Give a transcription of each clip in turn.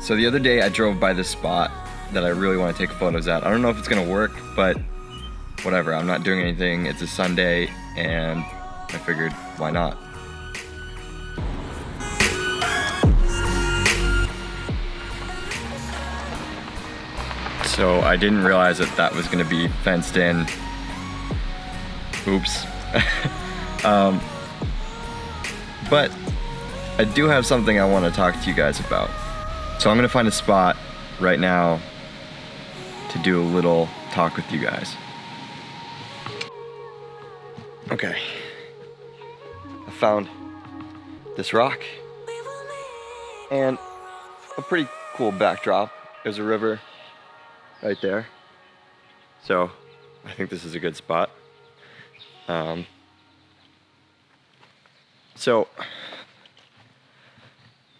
So the other day I drove by this spot that I really want to take photos at. I don't know if it's gonna work, but whatever, I'm not doing anything. It's a Sunday and I figured, why not? So I didn't realize that that was gonna be fenced in. Oops. But I do have something I want to talk to you guys about. So I'm gonna find a spot right now to do a little talk with you guys. Okay. I found this rock and a pretty cool backdrop. There's a river right there. So I think this is a good spot.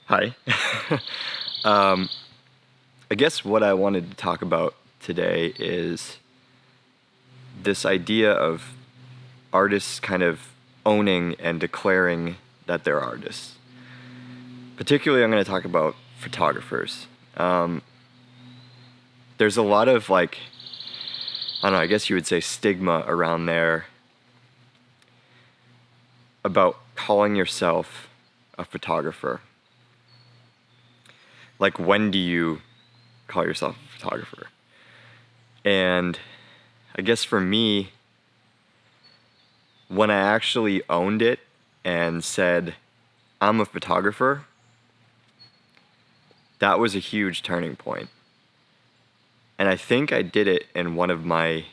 Hi. I guess what I wanted to talk about today is this idea of artists kind of owning and declaring that they're artists. Particularly, I'm going to talk about photographers. There's a lot of I don't know, I guess you would say stigma around there about calling yourself a photographer. Like, when do you call yourself a photographer? And I guess for me, when I actually owned it and said, I'm a photographer, that was a huge turning point. And I think I did it in I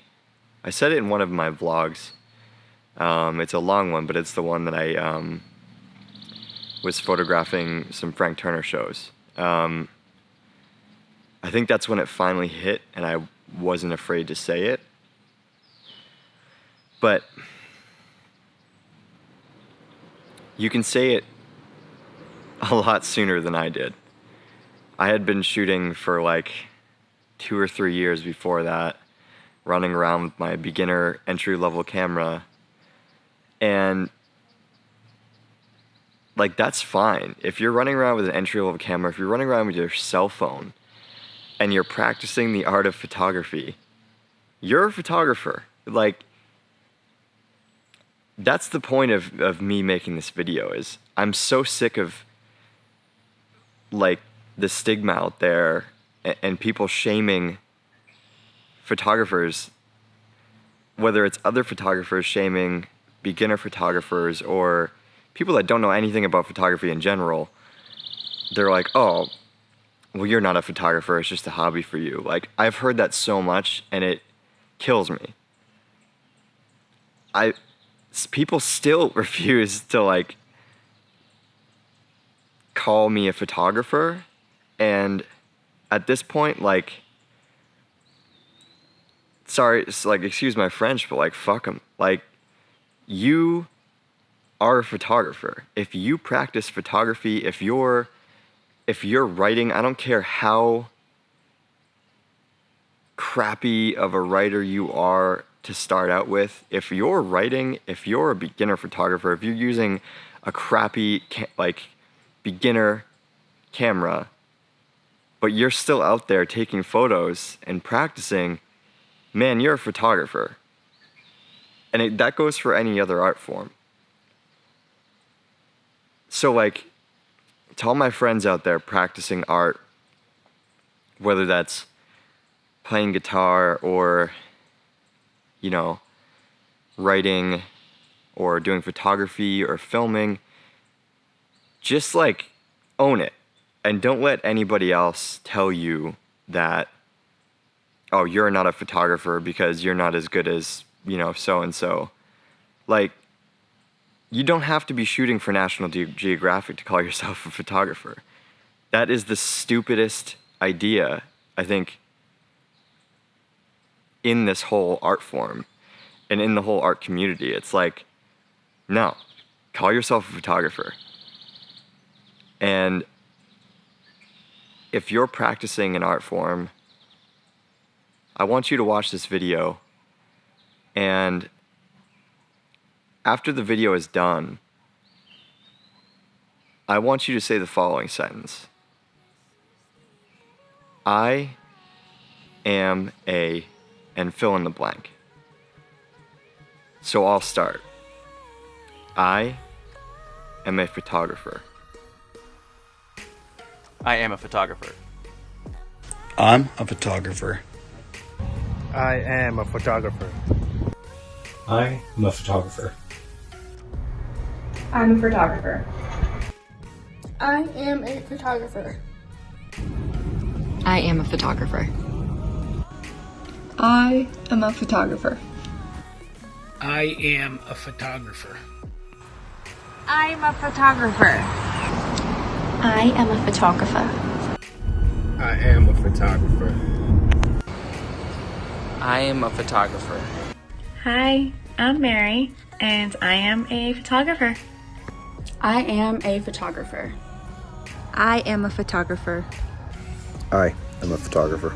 said it in one of my vlogs. It's a long one, but it's the one that I was photographing some Frank Turner shows. I think that's when it finally hit and I wasn't afraid to say it. But you can say it a lot sooner than I did. I had been shooting for 2 or 3 years before that, running around with my beginner entry-level camera. And that's fine. If you're running around with an entry-level camera, if you're running around with your cell phone and you're practicing the art of photography, you're a photographer. That's the point of me making this video, is I'm so sick of the stigma out there and people shaming photographers, whether it's other photographers shaming beginner photographers or people that don't know anything about photography in general. They're like, oh, well, you're not a photographer, it's just a hobby for you. I've heard that so much and it kills me. People still refuse to call me a photographer, and at this point, sorry, it's excuse my French, but fuck them. You are a photographer. If you practice photography, if you're writing, I don't care how crappy of a writer you are to start out with. If you're writing, if you're a beginner photographer, if you're using a crappy beginner camera, but you're still out there taking photos and practicing, man, you're a photographer. And that goes for any other art form. So to all my friends out there practicing art, whether that's playing guitar or, writing or doing photography or filming, just own it. And don't let anybody else tell you that, oh, you're not a photographer because you're not as good as, so-and-so. You don't have to be shooting for National Geographic to call yourself a photographer. That is the stupidest idea, I think, in this whole art form and in the whole art community. It's no, call yourself a photographer. And if you're practicing an art form, I want you to watch this video, and after the video is done, I want you to say the following sentence. I am a, and fill in the blank. So I'll start. I am a photographer. I am a photographer. I'm a photographer. I am a photographer. I am a photographer. I'm a photographer. I am a photographer. I am a photographer. I am a photographer. I am a photographer. I'm a photographer. I am a photographer. I am a photographer. I am a photographer. Hi, I'm Mary, and I am a photographer. I am a photographer. I am a photographer. I am a photographer.